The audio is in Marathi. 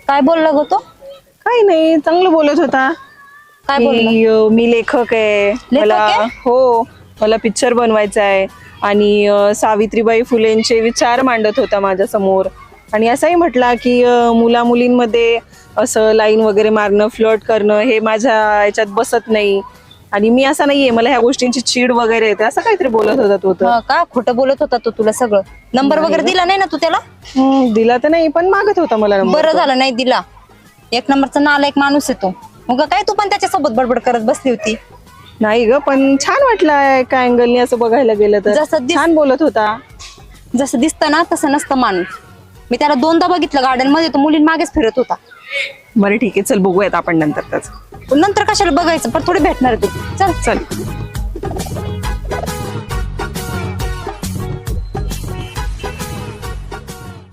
काय बोलला ग तो? काही नाही, चांगलं बोलत होता. काय बोलला? मी लेखक आहे. आहे? हो, मला पिक्चर बनवायचा आहे. आणि सावित्रीबाई फुलेंचे विचार मांडत होता माझ्या समोर. आणि असंही म्हटला की मुला मुलींमध्ये असं लाईन वगैरे मारणं, फ्लर्ट करणं हे माझ्या याच्यात बसत नाही. आणि मी असा नाहीये, मला ह्या गोष्टींची चीड वगैरे येते, असं काहीतरी बोलत होता तो तर. का खोटं बोलत होता तो तुला सगळं? नंबर वगैरे दिला नाही ना तू त्याला? दिला तर नाही, पण मागत होता मला नंबर. बरं झालं नाही दिला. एक नंबरचा नालायक माणूस आहे तो. मग काय तू पण त्याच्यासोबत बडबड करत बसली होती? नाही ग, पण छान वाटलं एका अँगलनी असं बघायला गेलं तर. जसं छान बोलत होता. जसं दिसतं ना तसं नसतं माणूस. मी त्याला दोनदा बघितलं गार्डन मध्ये, तो मुलींमागेच फिरत होता. बरं ठीक आहे, चल बघूयात आपण नंतर त्याच. नंतर कशाला बघायचं, पण थोडी भेटणार आहे तू. चल चल.